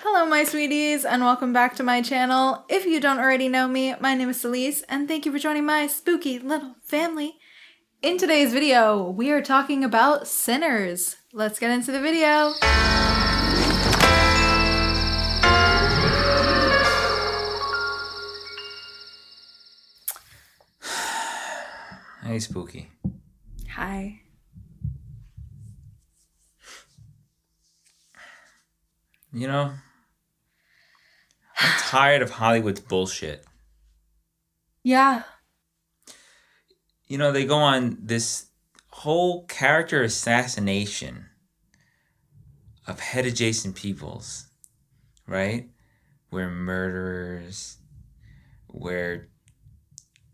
Hello, my sweeties, and welcome back to my channel. If you don't already know me, my name is Celise, and thank you for joining my spooky little family. In today's video, we are talking about Sinners. Let's get into the video. Hey, Spooky. Hi. You know, I'm tired of Hollywood's bullshit. Yeah. You know, they go on this whole character assassination of head adjacent peoples, right? We're murderers, we're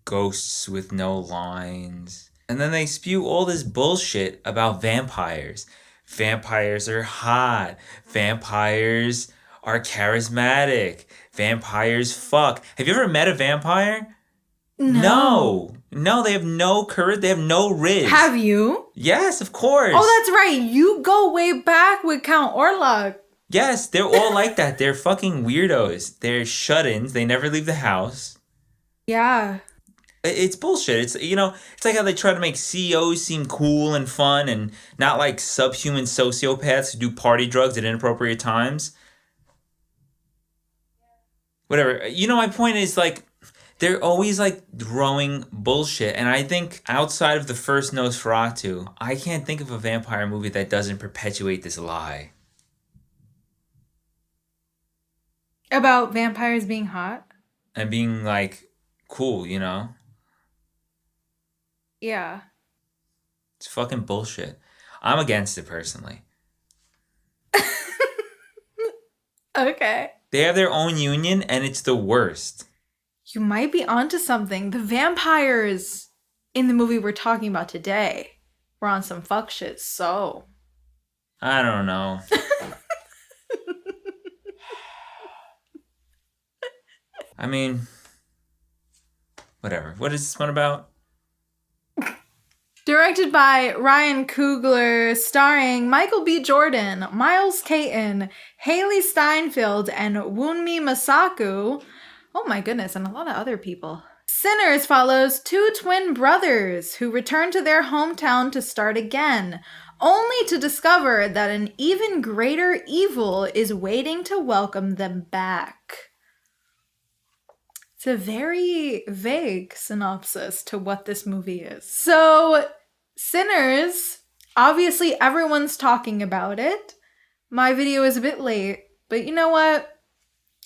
ghosts with no lines. And then they spew all this bullshit about vampires. Vampires are hot. Vampires are charismatic. Vampires fuck. Have you ever met a vampire? No, they have no courage. They have no riz. Have you? Yes, of course. Oh, that's right. You go way back with Count Orlok. Yes, they're all like that. They're fucking weirdos. They're shut-ins. They never leave the house. Yeah. It's bullshit. It's it's like how they try to make CEOs seem cool and fun and not like subhuman sociopaths who do party drugs at inappropriate times. Whatever. My point is like they're always like throwing bullshit, and I think outside of the first Nosferatu, I can't think of a vampire movie that doesn't perpetuate this lie. About vampires being hot? And being like cool, Yeah. It's fucking bullshit. I'm against it personally. Okay. They have their own union and it's the worst. You might be onto something. The vampires in the movie we're talking about today were on some fuck shit, so. I don't know. I mean, whatever. What is this one about? Directed by Ryan Coogler, starring Michael B. Jordan, Miles Caton, Haley Steinfeld, and Wunmi Masaku. Oh my goodness, and a lot of other people. Sinners follows two twin brothers who return to their hometown to start again, only to discover that an even greater evil is waiting to welcome them back. It's a very vague synopsis to what this movie is. So, Sinners, obviously everyone's talking about it. My video is a bit late, but you know what?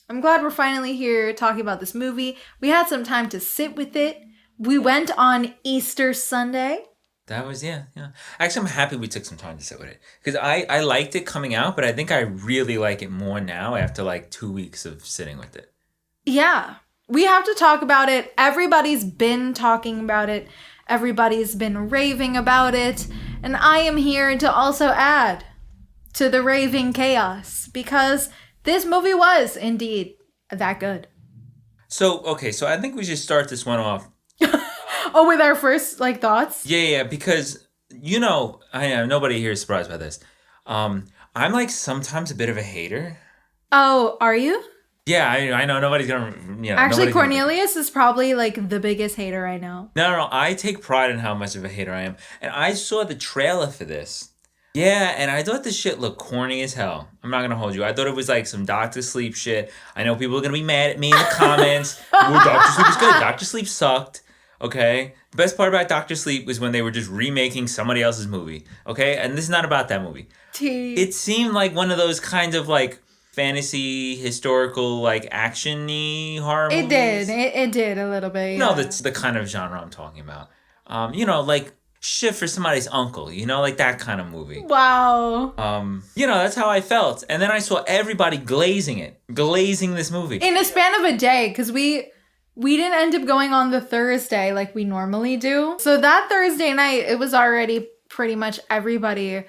I'm glad we're finally here talking about this movie. We had some time to sit with it. We went on Easter Sunday. That was, yeah. Actually, I'm happy we took some time to sit with it. Because I liked it coming out, but I think I really like it more now after like 2 weeks of sitting with it. Yeah. We have to talk about it. Everybody's been talking about it. Everybody's been raving about it. And I am here to also add to the raving chaos because this movie was indeed that good. So I think we should start this one off. Oh, with our first thoughts? Yeah, because I know nobody here is surprised by this. I'm like sometimes a bit of a hater. Oh, are you? Yeah, I know nobody's gonna. Actually, Cornelius is probably the biggest hater I know. No. I take pride in how much of a hater I am, and I saw the trailer for this. Yeah, and I thought this shit looked corny as hell. I'm not gonna hold you. I thought it was like some Dr. Sleep shit. I know people are gonna be mad at me in the comments. Ooh, Dr. Sleep is good. Dr. Sleep sucked. Okay? The best part about Dr. Sleep was when they were just remaking somebody else's movie. Okay? And this is not about that movie. It seemed like one of those kind of fantasy, historical, action-y horror movies. It did a little bit, yeah. No, that's the kind of genre I'm talking about. Shit for somebody's uncle, that kind of movie. Wow. That's how I felt. And then I saw everybody glazing this movie. In a span of a day, because we didn't end up going on the Thursday like we normally do. So that Thursday night, it was already pretty much everybody.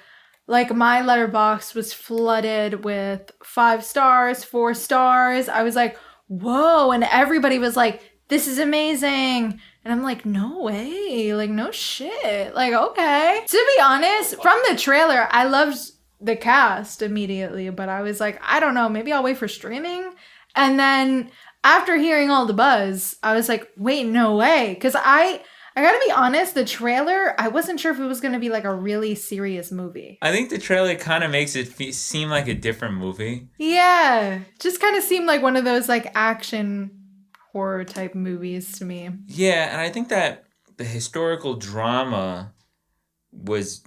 My letterbox was flooded with 5 stars, 4 stars. I was like, whoa. And everybody was like, this is amazing. And I'm like, no way. No shit. Okay. To be honest, from the trailer, I loved the cast immediately, but I was like, I don't know, maybe I'll wait for streaming. And then after hearing all the buzz, I was like, wait, no way. Because I gotta be honest, the trailer, I wasn't sure if it was gonna be like a really serious movie. I think the trailer kind of makes it seem like a different movie. Yeah, just kind of seemed like one of those like action horror type movies to me. Yeah, and I think that the historical drama was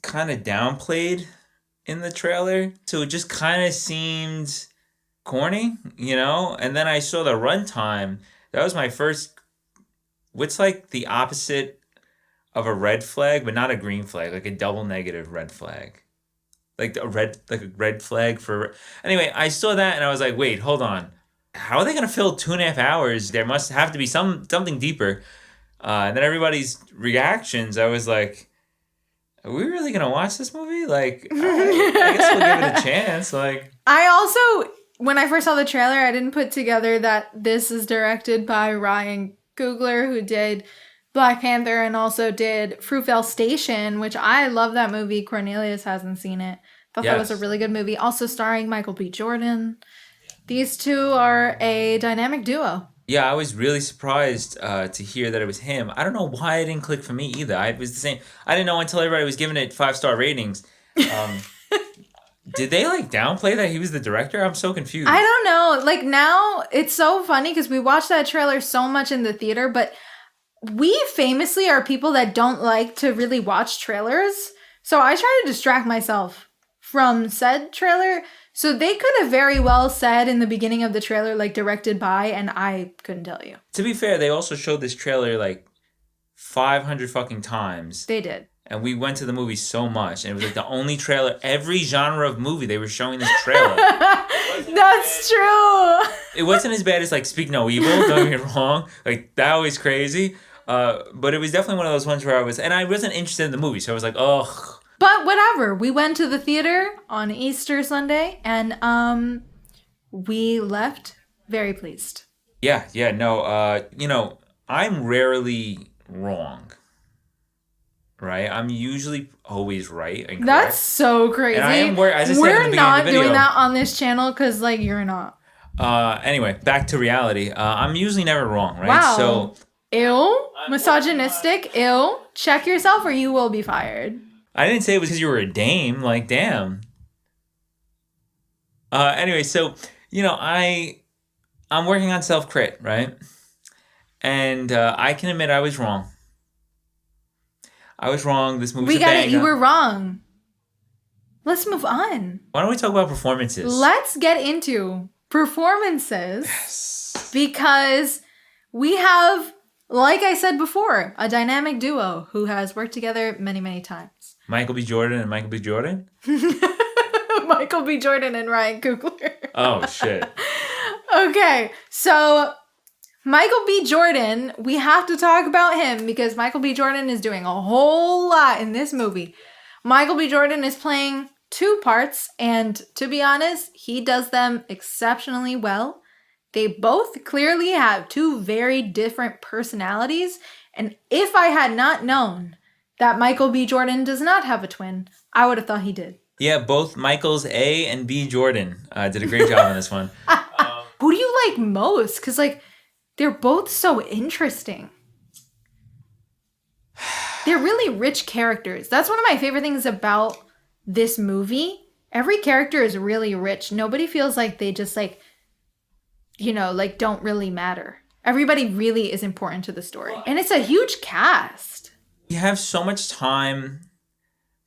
kind of downplayed in the trailer. So it just kind of seemed corny, you know? And then I saw the runtime. That was my first. What's like the opposite of a red flag, but not a green flag, like a double negative red flag? Like a red flag for. Anyway, I saw that and I was like, wait, hold on. How are they gonna fill 2.5 hours? There must have to be something deeper. And then everybody's reactions, I was like, are we really gonna watch this movie? Like, I guess we'll give it a chance. Like, I also, when I first saw the trailer, I didn't put together that this is directed by Ryan Coogler, who did Black Panther and also did Fruitvale Station, which I love that movie. Cornelius hasn't seen it. Thought that was a really good movie. Also starring Michael B. Jordan. These two are a dynamic duo. Yeah, I was really surprised to hear that it was him. I don't know why it didn't click for me either. I was the same. I didn't know until everybody was giving it 5-star ratings. Did they like downplay that he was the director? I'm so confused. I don't know. Like now, it's so funny because we watched that trailer so much in the theater, but we famously are people that don't like to really watch trailers. So I try to distract myself from said trailer. So they could have very well said in the beginning of the trailer, like directed by, and I couldn't tell you. To be fair, they also showed this trailer like 500 fucking times. They did. And we went to the movie so much, and it was like the only trailer, every genre of movie, they were showing this trailer. That's true. It wasn't as bad as like Speak No Evil, don't get me wrong. Like, that was crazy. But it was definitely one of those ones where I wasn't interested in the movie, so I was like, ugh. But whatever. We went to the theater on Easter Sunday, and we left very pleased. Yeah, no, I'm rarely wrong. Right? I'm usually always right and correct. That's so crazy. And I am as I said in the We're beginning not of the video, doing that on this channel because, like, you're not. Anyway, back to reality. I'm usually never wrong, right? Wow. So, ew. Misogynistic. Ew. Check yourself or you will be fired. I didn't say it was because you were a dame. Like, damn. Anyway, so, I'm working on self-crit, right? And I can admit I was wrong. I was wrong. This movie's We a got banger. it. You were wrong. Let's move on. Why don't we talk about performances? Let's get into performances. Yes. Because we have, like I said before, a dynamic duo who has worked together many, many times. Michael B. Jordan and Michael B. Jordan? Michael B. Jordan and Ryan Coogler. Oh, shit. Okay, so Michael B. Jordan, we have to talk about him because Michael B. Jordan is doing a whole lot in this movie. Michael B. Jordan is playing two parts, and to be honest, he does them exceptionally well. They both clearly have two very different personalities, and if I had not known that Michael B. Jordan does not have a twin, I would have thought he did. Yeah, both Michaels A and B. Jordan did a great job on this one. Who do you like most? Because, like, they're both so interesting. They're really rich characters. That's one of my favorite things about this movie. Every character is really rich. Nobody feels like they just, like, don't really matter. Everybody really is important to the story. And it's a huge cast. You have so much time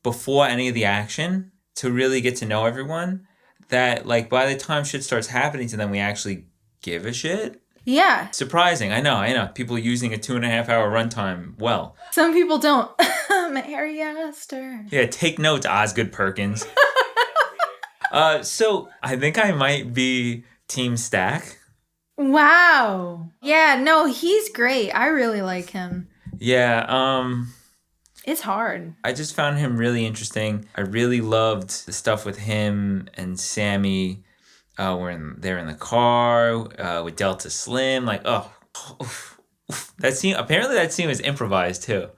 before any of the action to really get to know everyone that, like, by the time shit starts happening to them, we actually give a shit. Yeah. Surprising. I know. People using a 2.5 hour runtime well. Some people don't. Mary Astor. Yeah, take notes, Osgood Perkins. So I think I might be Team Stack. Wow. Yeah, no, he's great. I really like him. Yeah, It's hard. I just found him really interesting. I really loved the stuff with him and Sammy. They're in the car with Delta Slim. Like, that scene. Apparently, that scene was improvised too.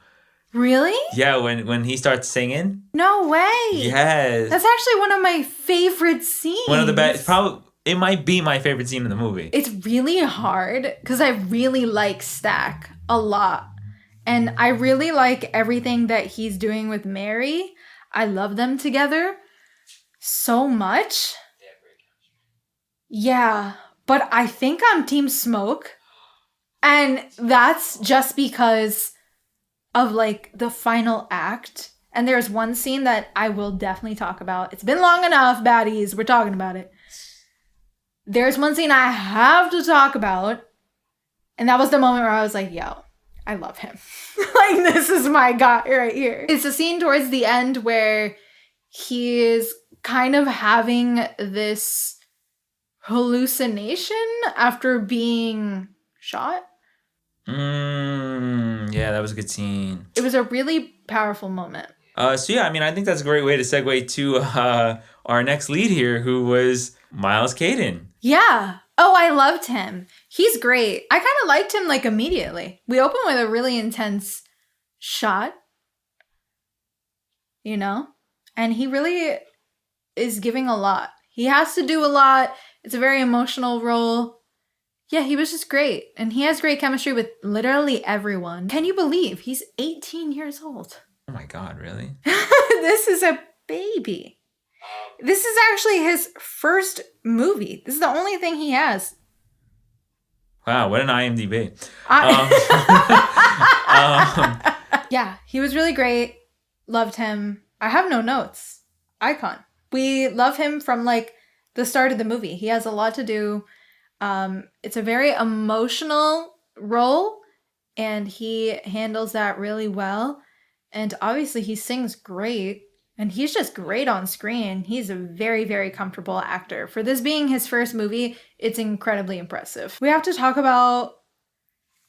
Really? Yeah, when he starts singing. No way. Yes. That's actually one of my favorite scenes. One of the best. Probably it might be my favorite scene in the movie. It's really hard because I really like Stack a lot. And I really like everything that he's doing with Mary. I love them together so much. Yeah, but I think I'm Team Smoke. And that's just because of like the final act. And there's one scene that I will definitely talk about. It's been long enough, baddies. We're talking about it. There's one scene I have to talk about. And that was the moment where I was like, yo, I love him. Like, this is my guy right here. It's a scene towards the end where he is kind of having this hallucination after being shot. Yeah, that was a good scene. It was a really powerful moment. So yeah, I mean, I think that's a great way to segue to our next lead here, who was Miles Caden. Yeah. Oh, I loved him. He's great. I kind of liked him like immediately. We open with a really intense shot, you know? And he really is giving a lot. He has to do a lot. It's a very emotional role. Yeah, he was just great. And he has great chemistry with literally everyone. Can you believe he's 18 years old? Oh my God, really? This is a baby. This is actually his first movie. This is the only thing he has. Wow, what an IMDb. Yeah, he was really great. Loved him. I have no notes. Icon. We love him from like the start of the movie. He has a lot to do. It's a very emotional role, and he handles that really well. And obviously he sings great, and he's just great on screen. He's a very, very comfortable actor. For this being his first movie, it's incredibly impressive. We have to talk about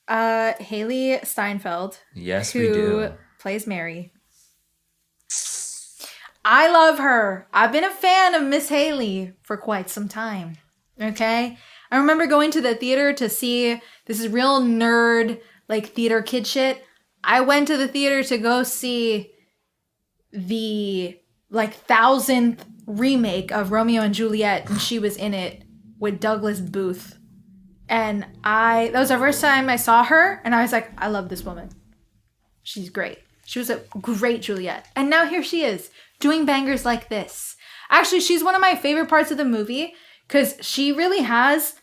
Haley Steinfeld. Yes, we who do. plays Mary. I love her. I've been a fan of Miss Haley for quite some time. Okay? I remember going to the theater to see, this is real nerd, like theater kid shit. I went to the theater to go see the like 1000th remake of Romeo and Juliet, and she was in it with Douglas Booth. And that was the first time I saw her, and I was like, I love this woman. She's great. She was a great Juliet. And now here she is, doing bangers like this. Actually, she's one of my favorite parts of the movie, because she really has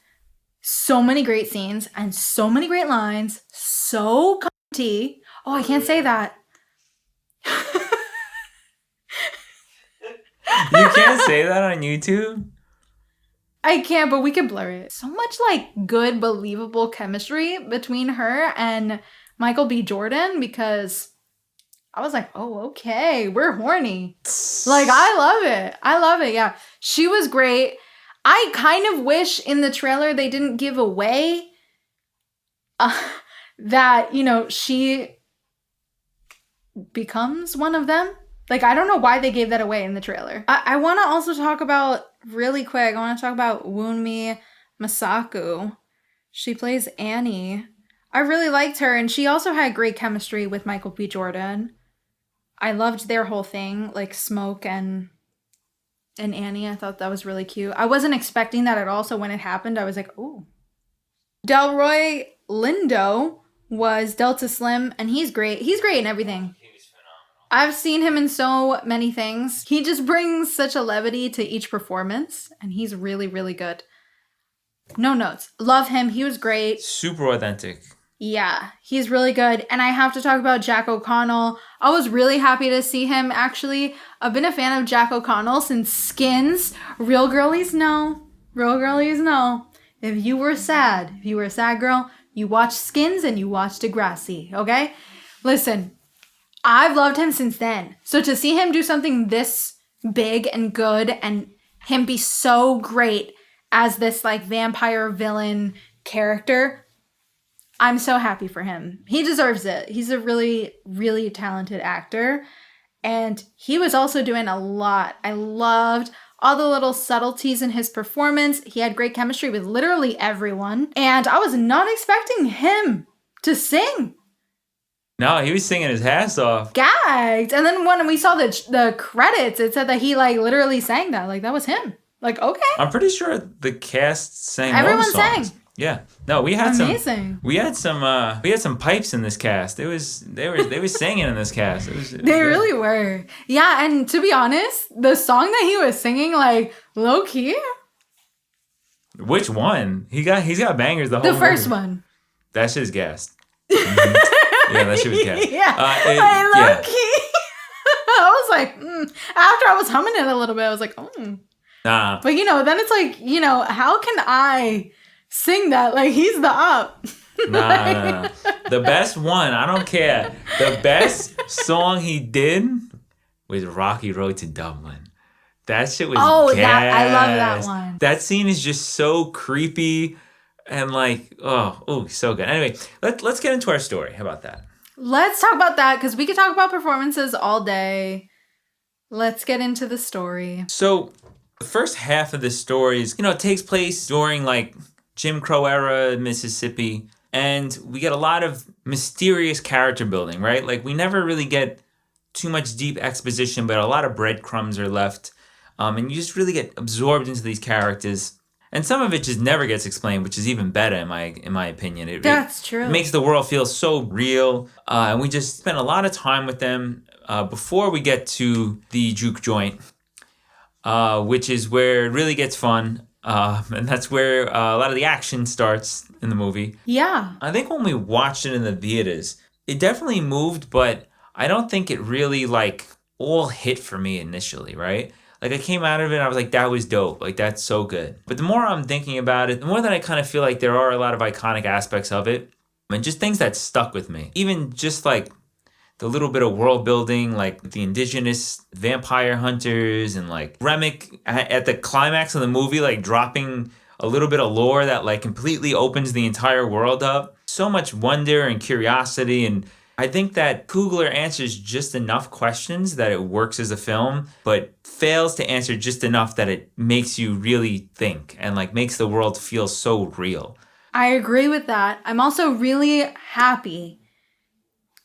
so many great scenes and so many great lines. So cunty. Oh, I can't say that. You can't say that on YouTube? I can't, but we can blur it. So much like good, believable chemistry between her and Michael B. Jordan, because I was like, oh, okay, we're horny. Like, I love it. I love it. Yeah. She was great. I kind of wish in the trailer they didn't give away that, you know, she becomes one of them. Like, I don't know why they gave that away in the trailer. I want to also talk about, really quick, I want to talk about Wunmi Masaku. She plays Annie. I really liked her, and she also had great chemistry with Michael B. Jordan. I loved their whole thing, like Smoke and Annie. I thought that was really cute. I wasn't expecting that at all, so when it happened, I was like, ooh. Delroy Lindo was Delta Slim, and he's great. He's great in everything. I've seen him in so many things. He just brings such a levity to each performance, and he's really, really good. No notes. Love him. He was great. Super authentic. Yeah, he's really good. And I have to talk about Jack O'Connell. I was really happy to see him, actually. I've been a fan of Jack O'Connell since Skins. Real girlies know. Real girlies know. If you were a sad girl, you watched Skins and you watched Degrassi, okay? Listen, I've loved him since then. So to see him do something this big and good and him be so great as this like vampire villain character, I'm so happy for him. He deserves it. He's a really, really talented actor. And he was also doing a lot. I loved all the little subtleties in his performance. He had great chemistry with literally everyone. And I was not expecting him to sing. No, he was singing his ass off. Gagged. And then when we saw the credits, it said that he like literally sang that. Like that was him. Like, okay. I'm pretty sure the cast sang all the Everyone songs. sang. Yeah. No, we had Amazing. We had some pipes in this cast. They were singing in this cast. It was They really were. Yeah, and to be honest, the song that he was singing, like low key. Which one? He's got bangers the whole The first movie. one. That shit's gassed. Mm-hmm. Yeah, that shit was gassed. Yeah. Yeah. Low key. I was like, after I was humming it a little bit, I was like, Nah. But then it's like, how can I sing that? Like he's the up. Nah. The best one, I don't care. The best song he did was Rocky Road to Dublin. That shit was gas. I love that one. That scene is just so creepy and like, so good. Anyway, let's get into our story. How about that? Let's talk about that because we could talk about performances all day. Let's get into the story. So the first half of the story is, it takes place during like Jim Crow era Mississippi. And we get a lot of mysterious character building, right? Like we never really get too much deep exposition, but a lot of breadcrumbs are left. And you just really get absorbed into these characters. And some of it just never gets explained, which is even better in my opinion. That's true. It makes the world feel so real. And we just spend a lot of time with them before we get to the juke joint, which is where it really gets fun. And that's where a lot of the action starts in the movie. Yeah. I think when we watched it in the theaters, it definitely moved, but I don't think it really like all hit for me initially, right? Like I came out of it and I was like, that was dope. Like that's so good. But the more I'm thinking about it, the more that I kind of feel like there are a lot of iconic aspects of it and just things that stuck with me. Even just like the little bit of world building, like the indigenous vampire hunters and like Remick at the climax of the movie, like dropping a little bit of lore that like completely opens the entire world up. So much wonder and curiosity. And I think that Coogler answers just enough questions that it works as a film, but fails to answer just enough that it makes you really think and like makes the world feel so real. I agree with that. I'm also really happy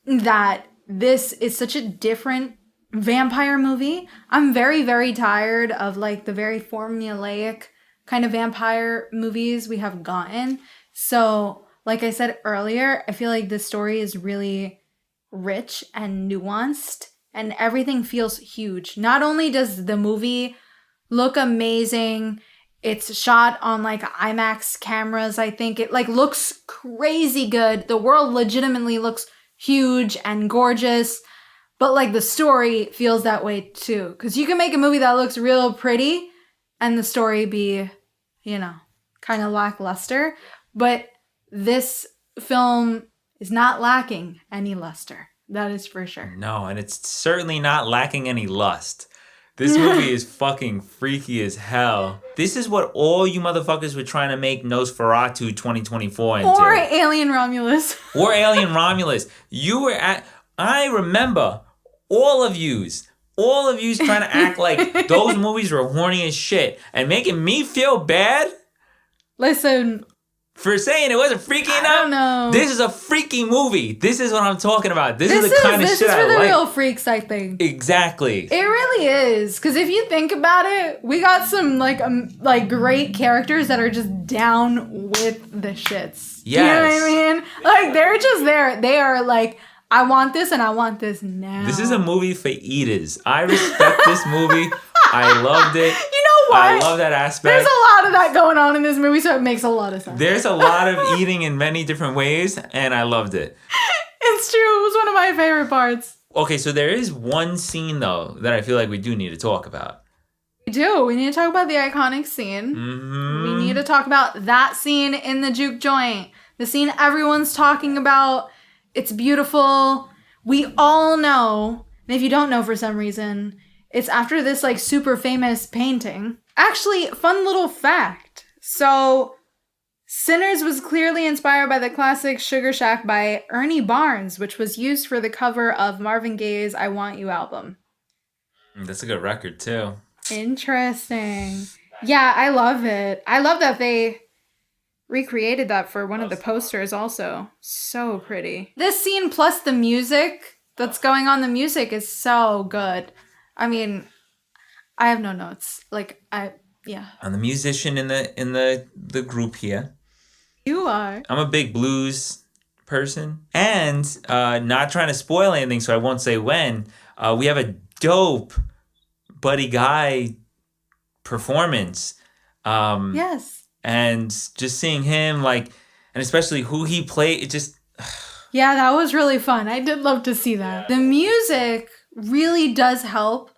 that this is such a different vampire movie. I'm very, very tired of like the very formulaic kind of vampire movies we have gotten. So, like I said earlier, I feel like this story is really rich and nuanced and everything feels huge. Not only does the movie look amazing, it's shot on like IMAX cameras. I think it like looks crazy good. The world legitimately looks huge and gorgeous, but like the story feels that way too. Because you can make a movie that looks real pretty and the story be, kind of lackluster. But this film is not lacking any luster. That is for sure. No, and it's certainly not lacking any lust. This movie is fucking freaky as hell. This is what all you motherfuckers were trying to make Nosferatu 2024 into. Or Alien Romulus. Or Alien Romulus. I remember all of yous trying to act like those movies were horny as shit and making me feel bad. Listen. For saying it wasn't freaky enough. I don't know. This is a freaky movie. This is what I'm talking about. This is the kind of shit I like. This is for the real freaks, I think. Exactly. It really is. Because if you think about it, we got some like great characters that are just down with the shits. Yes. You know what I mean? Like they're just there. They are like, I want this and I want this now. This is a movie for eaters. I respect this movie. I loved it. You know what? I love that aspect. There's a lot of that going on in this movie, so it makes a lot of sense. There's a lot of eating in many different ways, and I loved it. It's true. It was one of my favorite parts. Okay, so there is one scene, though, that I feel like we do need to talk about. We do. We need to talk about the iconic scene. Mm-hmm. We need to talk about that scene in the juke joint. The scene everyone's talking about. It's beautiful. We all know, and if you don't know for some reason, it's after this like super famous painting. Actually, fun little fact. So, Sinners was clearly inspired by the classic Sugar Shack by Ernie Barnes, which was used for the cover of Marvin Gaye's I Want You album. That's a good record, too. Interesting. Yeah, I love it. I love that they recreated that for one of the posters also. So pretty. This scene plus the music that's going on, the music is so good. I mean, I have no notes. Yeah. I'm the musician in the group here. You are. I'm a big blues person. And not trying to spoil anything, so I won't say when, we have a dope Buddy Guy performance. Yes. And just seeing him, like, and especially who he played, it just... Yeah, that was really fun. I did love to see that. The music really does help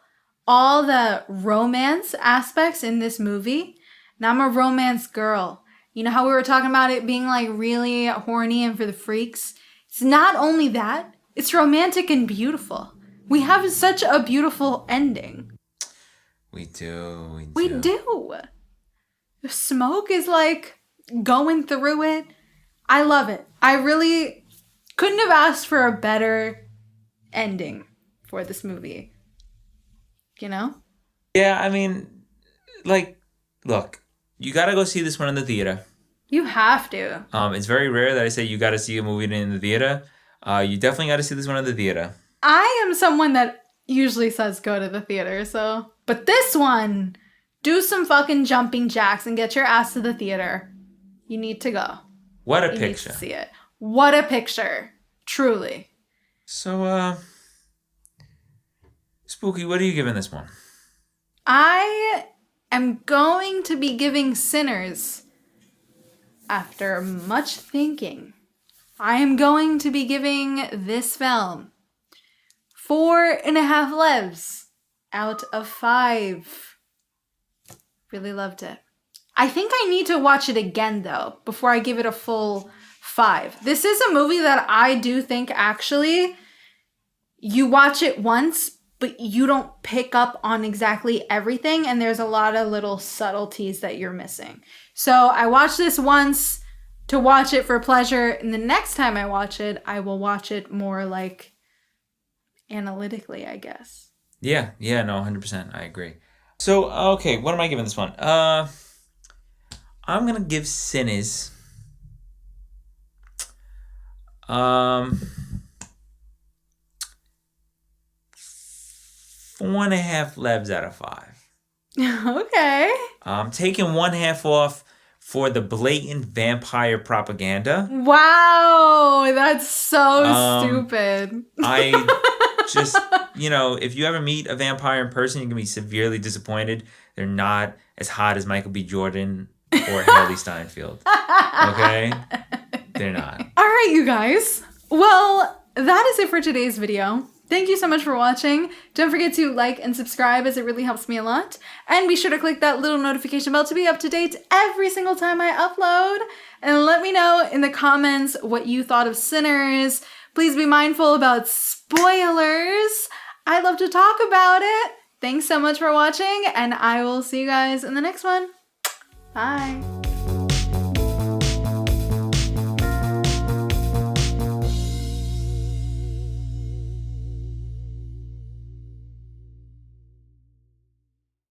all the romance aspects in this movie. Now, I'm a romance girl. You know how we were talking about it being like really horny and for the freaks? It's not only that, it's romantic and beautiful. We have such a beautiful ending. We do. We do. The smoke is like going through it. I love it. I really couldn't have asked for a better ending for this movie. You know? Yeah, I mean, like, look, you gotta go see this one in the theater. You have to. It's very rare that I say you gotta see a movie in the theater. You definitely gotta see this one in the theater. I am someone that usually says go to the theater, so. But this one, do some fucking jumping jacks and get your ass to the theater. You need to go. What a You picture. need to see it. What a picture. Truly. So, Spooky, what are you giving this one? I am going to be giving Sinners, after much thinking, I am going to be giving this film 4.5 levs out of 5. Really loved it. I think I need to watch it again, though, before I give it a full 5. This is a movie that I do think, actually, you watch it once, but you don't pick up on exactly everything, and there's a lot of little subtleties that you're missing. So I watched this once to watch it for pleasure, and the next time I watch it, I will watch it more like analytically, I guess. Yeah, no, 100%. I agree. So, okay, what am I giving this one? I'm gonna give Sinners 4.5 levs out of 5. Okay. Taking 1/2 off for the blatant vampire propaganda. Wow, that's so stupid. I just, if you ever meet a vampire in person, you're going to be severely disappointed. They're not as hot as Michael B. Jordan or Haley Steinfeld. Okay? They're not. All right, you guys. Well, that is it for today's video. Thank you so much for watching. Don't forget to like and subscribe, as it really helps me a lot. And be sure to click that little notification bell to be up to date every single time I upload. And let me know in the comments what you thought of Sinners. Please be mindful about spoilers. I love to talk about it. Thanks so much for watching, and I will see you guys in the next one. Bye.